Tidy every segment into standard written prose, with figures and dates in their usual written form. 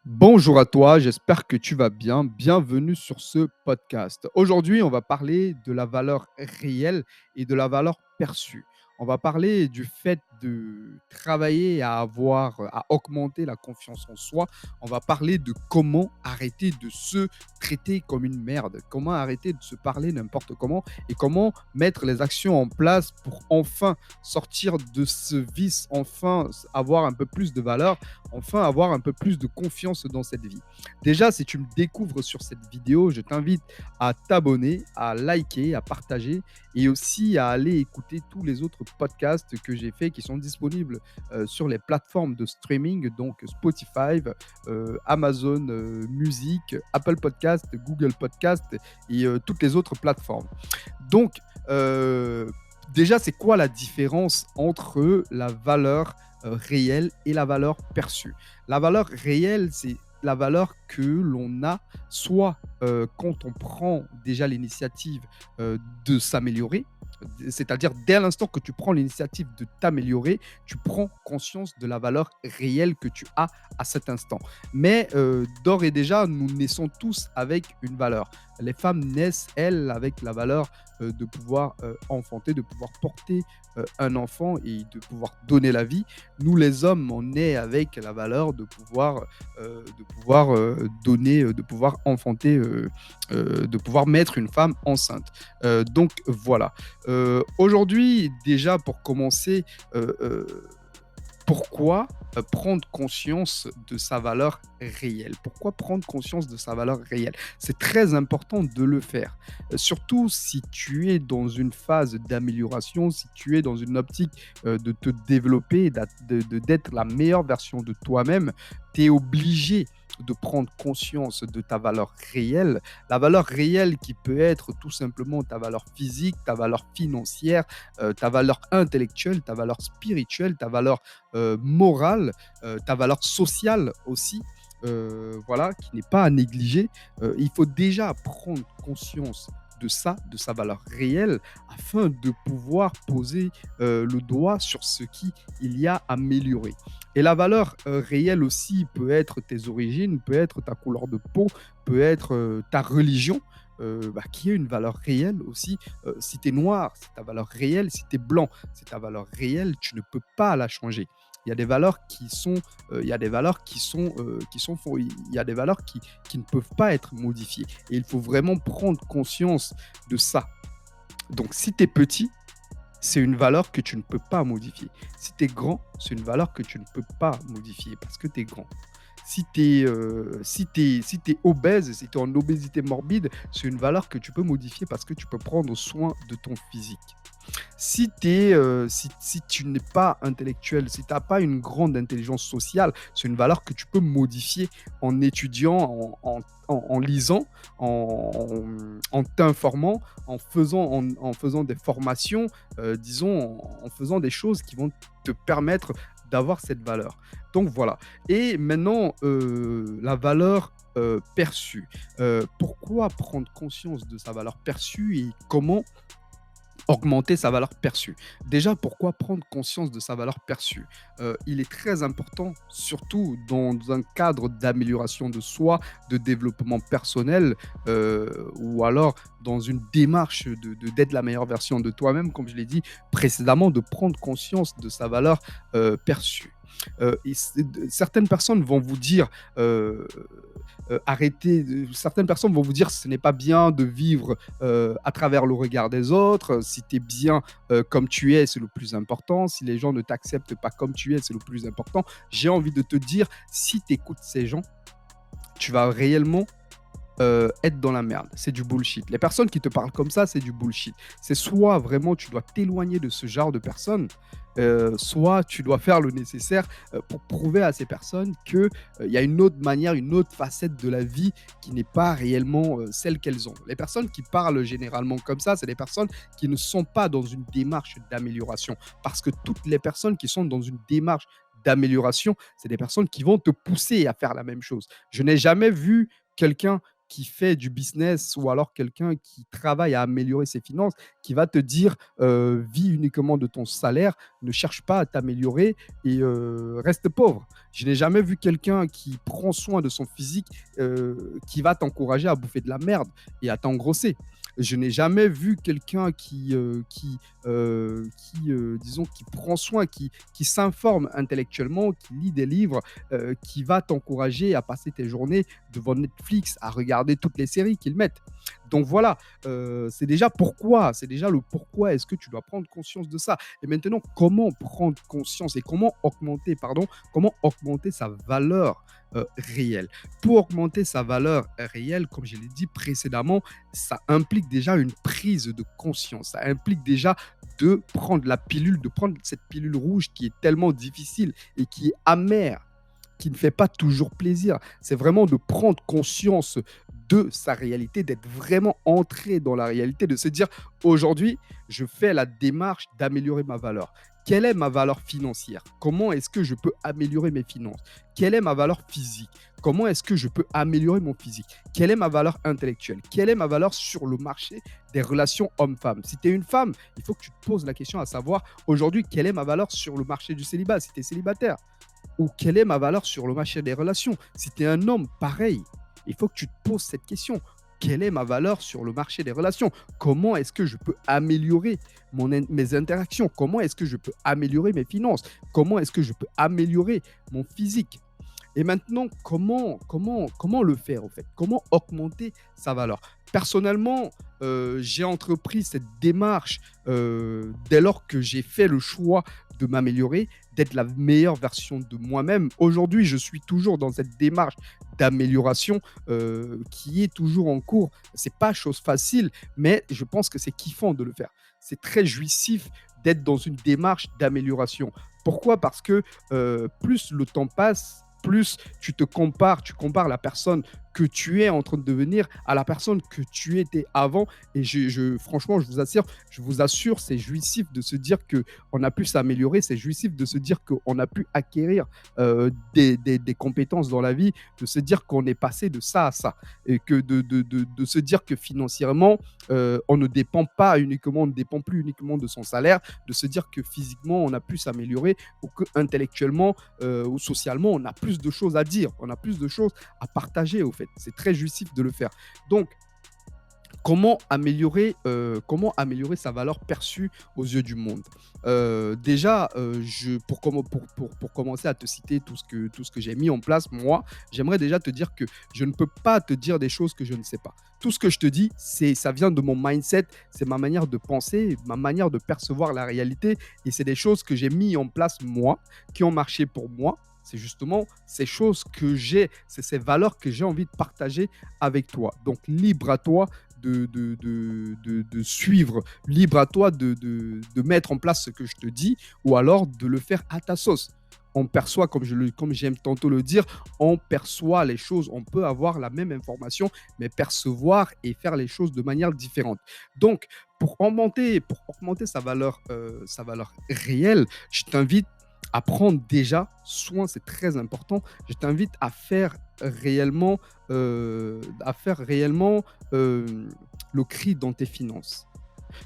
Bonjour à toi, j'espère que tu vas bien. Bienvenue sur ce podcast. Aujourd'hui, on va parler de la valeur réelle et de la valeur perçue. On va parler du fait de travailler à augmenter la confiance en soi. On va parler de comment arrêter de se traiter comme une merde, comment arrêter de se parler n'importe comment et comment mettre les actions en place pour enfin sortir de ce vice, enfin avoir un peu plus de valeur, enfin avoir un peu plus de confiance dans cette vie. Déjà, si tu me découvres sur cette vidéo, je t'invite à t'abonner, à liker, à partager et aussi à aller écouter tous les autres podcasts que j'ai faits qui sont disponibles sur les plateformes de streaming, donc Spotify, Amazon Music, Apple Podcast, Google Podcast et toutes les autres plateformes. Donc, euh, déjà, c'est quoi la différence entre la valeur réelle et la valeur perçue? La valeur réelle, c'est la valeur que l'on a soit quand on prend déjà l'initiative de s'améliorer, c'est-à-dire dès l'instant que tu prends l'initiative de t'améliorer, tu prends conscience de la valeur réelle que tu as à cet instant. Mais d'ores et déjà, nous naissons tous avec une valeur. Les femmes naissent, elles, avec la valeur de pouvoir enfanter, de pouvoir porter un enfant et de pouvoir donner la vie. Nous, les hommes, on est avec la valeur de pouvoir donner, de pouvoir enfanter, de pouvoir mettre une femme enceinte. Donc voilà. Aujourd'hui, déjà pour commencer, pourquoi prendre conscience de sa valeur réelle? Pourquoi prendre conscience de sa valeur réelle? C'est très important de le faire. Surtout si tu es dans une phase d'amélioration, si tu es dans une optique de te développer, d'être la meilleure version de toi-même, tu es obligé de prendre conscience de ta valeur réelle. La valeur réelle qui peut être tout simplement ta valeur physique, ta valeur financière, ta valeur intellectuelle, ta valeur spirituelle, ta valeur morale, ta valeur sociale aussi, voilà, qui n'est pas à négliger. Il faut déjà prendre conscience de ça, de sa valeur réelle, afin de pouvoir poser le doigt sur ce qui il y a à améliorer. Et la valeur réelle aussi peut être tes origines, peut être ta couleur de peau, peut être ta religion, qui est une valeur réelle aussi. Si tu es noir, c'est ta valeur réelle. Si tu es blanc, c'est ta valeur réelle. Tu ne peux pas la changer. Il y a des valeurs qui sont, il y a des valeurs il y a des valeurs qui ne peuvent pas être modifiées. Et il faut vraiment prendre conscience de ça. Donc, si tu es petit, c'est une valeur que tu ne peux pas modifier. Si tu es grand, c'est une valeur que tu ne peux pas modifier parce que tu es grand. Si tu es obèse, si tu es en obésité morbide, c'est une valeur que tu peux modifier parce que tu peux prendre soin de ton physique. Si tu n'es pas intellectuel, si tu n'as pas une grande intelligence sociale, c'est une valeur que tu peux modifier en étudiant, en lisant, en t'informant, en faisant des formations, disons, en faisant des choses qui vont te permettre d'avoir cette valeur. Donc voilà. Et maintenant, la valeur perçue. Pourquoi prendre conscience de sa valeur perçue et comment augmenter sa valeur perçue? Déjà, pourquoi prendre conscience de sa valeur perçue? Il est très important, surtout dans un cadre d'amélioration de soi, de développement personnel, ou alors dans une démarche d'être la meilleure version de toi-même, comme je l'ai dit précédemment, de prendre conscience de sa valeur perçue. Certaines personnes vont vous dire, certaines personnes vont vous dire ce n'est pas bien de vivre à travers le regard des autres. Si tu es bien comme tu es, c'est le plus important. Si les gens ne t'acceptent pas comme tu es, c'est le plus important. J'ai envie de te dire, si tu écoutes ces gens, tu vas réellement être dans la merde. C'est du bullshit. Les personnes qui te parlent comme ça, c'est du bullshit. C'est soit vraiment tu dois t'éloigner de ce genre de personnes, soit tu dois faire le nécessaire pour prouver à ces personnes qu'il y a une autre manière, une autre facette de la vie qui n'est pas réellement celle qu'elles ont. Les personnes qui parlent généralement comme ça, c'est des personnes qui ne sont pas dans une démarche d'amélioration. Parce que toutes les personnes qui sont dans une démarche d'amélioration, c'est des personnes qui vont te pousser à faire la même chose. Je n'ai jamais vu quelqu'un qui fait du business ou alors quelqu'un qui travaille à améliorer ses finances qui va te dire, «Vis uniquement de ton salaire, ne cherche pas à t'améliorer et reste pauvre». Je n'ai jamais vu quelqu'un qui prend soin de son physique, qui va t'encourager à bouffer de la merde et à t'engrosser. Je n'ai jamais vu quelqu'un disons, qui prend soin, qui s'informe intellectuellement, qui lit des livres, qui va t'encourager à passer tes journées devant Netflix, à regarder toutes les séries qu'ils mettent. Donc voilà, c'est déjà le pourquoi est-ce que tu dois prendre conscience de ça. Et maintenant, comment prendre conscience et comment augmenter sa valeur réelle. Pour augmenter sa valeur réelle, comme je l'ai dit précédemment, ça implique déjà une prise de conscience. Ça implique déjà de prendre la pilule, de prendre cette pilule rouge qui est tellement difficile et qui est amère, qui ne fait pas toujours plaisir. C'est vraiment de prendre conscience de sa réalité, d'être vraiment entré dans la réalité, de se dire aujourd'hui, je fais la démarche d'améliorer ma valeur. Quelle est ma valeur financière? Comment est-ce que je peux améliorer mes finances? Quelle est ma valeur physique? Comment est-ce que je peux améliorer mon physique? Quelle est ma valeur intellectuelle? Quelle est ma valeur sur le marché des relations hommes-femmes? Si tu es une femme, il faut que tu te poses la question à savoir aujourd'hui, quelle est ma valeur sur le marché du célibat si tu es célibataire? Ou quelle est ma valeur sur le marché des relations? Si tu es un homme, pareil, il faut que tu te poses cette question. Quelle est ma valeur sur le marché des relations? Comment est-ce que je peux améliorer mes interactions? Comment est-ce que je peux améliorer mes finances? Comment est-ce que je peux améliorer mon physique? Et maintenant, comment le faire, en fait? Comment augmenter sa valeur? Personnellement, j'ai entrepris cette démarche, dès lors que j'ai fait le choix de m'améliorer, d'être la meilleure version de moi-même. Aujourd'hui, je suis toujours dans cette démarche d'amélioration, qui est toujours en cours. C'est pas chose facile, mais je pense que c'est kiffant de le faire. C'est très jouissif d'être dans une démarche d'amélioration. Pourquoi? Parce que, plus le temps passe, plus tu compares la personne que tu es en train de devenir à la personne que tu étais avant. Et franchement, je vous assure, c'est jouissif de se dire qu'on a pu s'améliorer, c'est jouissif de se dire qu'on a pu acquérir des compétences dans la vie, de se dire qu'on est passé de ça à ça. Et que de se dire que financièrement, on ne dépend plus uniquement de son salaire, de se dire que physiquement, on a pu s'améliorer ou que intellectuellement ou socialement, on a plus de choses à dire, on a plus de choses à partager au fait. C'est très jouissif de le faire. Donc, comment améliorer sa valeur perçue aux yeux du monde? Déjà, pour commencer à te citer tout ce que j'ai mis en place, moi, j'aimerais déjà te dire que je ne peux pas te dire des choses que je ne sais pas. Tout ce que je te dis, ça vient de mon mindset, c'est ma manière de penser, ma manière de percevoir la réalité et c'est des choses que j'ai mis en place moi, qui ont marché pour moi. C'est justement ces choses que j'ai, c'est ces valeurs que j'ai envie de partager avec toi. Donc, libre à toi de suivre, libre à toi de mettre en place ce que je te dis ou alors de le faire à ta sauce. On perçoit, comme j'aime tantôt le dire, on perçoit les choses. On peut avoir la même information, mais percevoir et faire les choses de manière différente. Donc, pour augmenter sa valeur réelle, je t'invite à prendre déjà soin, c'est très important. Je t'invite à faire réellement le cri dans tes finances.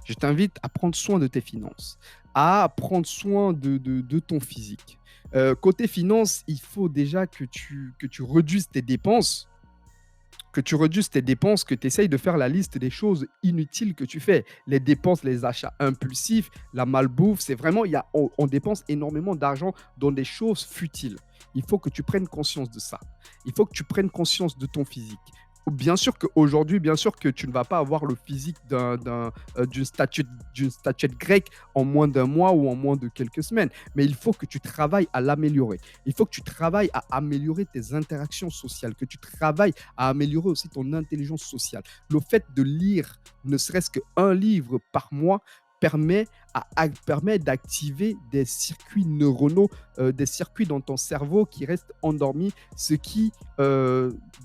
Je t'invite à prendre soin de tes finances, à prendre soin de ton physique. Côté finances, il faut déjà que tu réduises tes dépenses, que tu essayes de faire la liste des choses inutiles que tu fais. Les dépenses, les achats impulsifs, la malbouffe, c'est vraiment, on dépense énormément d'argent dans des choses futiles. Il faut que tu prennes conscience de ça. Il faut que tu prennes conscience de ton physique. Bien sûr qu'aujourd'hui, bien sûr que tu ne vas pas avoir le physique d'une statuette grecque en moins d'un mois ou en moins de quelques semaines, mais il faut que tu travailles à l'améliorer. Il faut que tu travailles à améliorer tes interactions sociales, que tu travailles à améliorer aussi ton intelligence sociale. Le fait de lire ne serait-ce qu'un livre par mois permet d'activer des circuits neuronaux, des circuits dans ton cerveau qui restent endormis,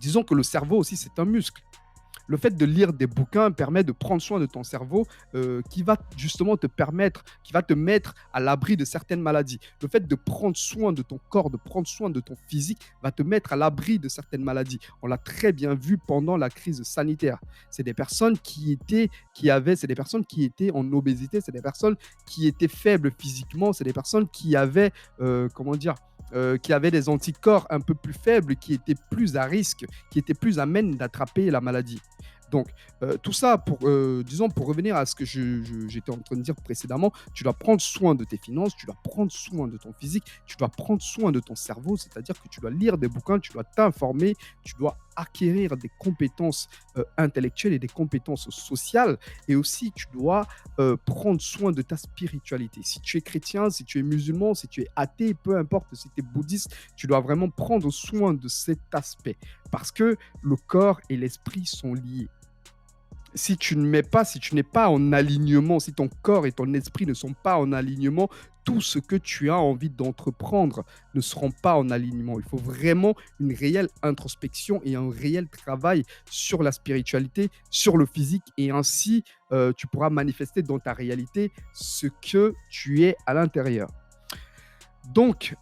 disons que le cerveau aussi, c'est un muscle. Le fait de lire des bouquins permet de prendre soin de ton cerveau, qui va justement te permettre qui va te mettre à l'abri de certaines maladies. Le fait de prendre soin de ton corps, de prendre soin de ton physique va te mettre à l'abri de certaines maladies. On l'a très bien vu pendant la crise sanitaire. C'est des personnes c'est des personnes qui étaient en obésité, c'est des personnes qui étaient faibles physiquement, c'est des personnes qui avaient, comment dire, qui avaient des anticorps un peu plus faibles, qui étaient plus à risque, qui étaient plus amènes d'attraper la maladie. Donc, tout ça pour, disons, pour revenir à ce que j'étais en train de dire précédemment, tu dois prendre soin de tes finances, tu dois prendre soin de ton physique, tu dois prendre soin de ton cerveau, c'est-à-dire que tu dois lire des bouquins, tu dois t'informer, tu dois acquérir des compétences intellectuelles et des compétences sociales, et aussi tu dois prendre soin de ta spiritualité. Si tu es chrétien, si tu es musulman, si tu es athée, peu importe si tu es bouddhiste, tu dois vraiment prendre soin de cet aspect parce que le corps et l'esprit sont liés. Si tu n'es pas en alignement, si ton corps et ton esprit ne sont pas en alignement, tout ce que tu as envie d'entreprendre ne seront pas en alignement. Il faut vraiment une réelle introspection et un réel travail sur la spiritualité, sur le physique, et ainsi tu pourras manifester dans ta réalité ce que tu es à l'intérieur. Donc,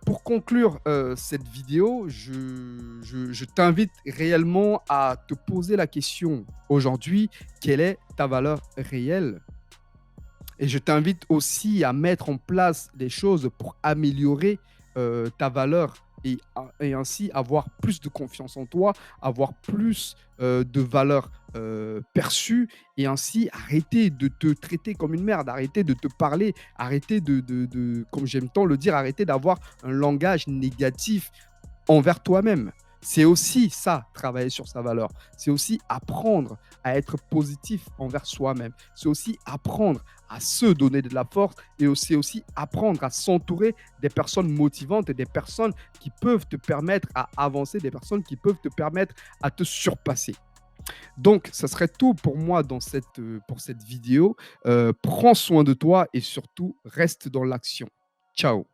pour conclure, cette vidéo, je t'invite réellement à te poser la question aujourd'hui: quelle est ta valeur réelle? Et je t'invite aussi à mettre en place des choses pour améliorer, ta valeur et ainsi avoir plus de confiance en toi, avoir plus, de valeur, perçue, et ainsi arrêter de te traiter comme une merde, arrêter de te parler, arrêter comme j'aime tant le dire, arrêter d'avoir un langage négatif envers toi-même. C'est aussi ça, travailler sur sa valeur. C'est aussi apprendre à être positif envers soi-même. C'est aussi apprendre à se donner de la force, et aussi apprendre à s'entourer des personnes motivantes et des personnes qui peuvent te permettre à avancer, des personnes qui peuvent te permettre à te surpasser. Donc, ça serait tout pour moi pour cette vidéo. Prends soin de toi et surtout, reste dans l'action. Ciao.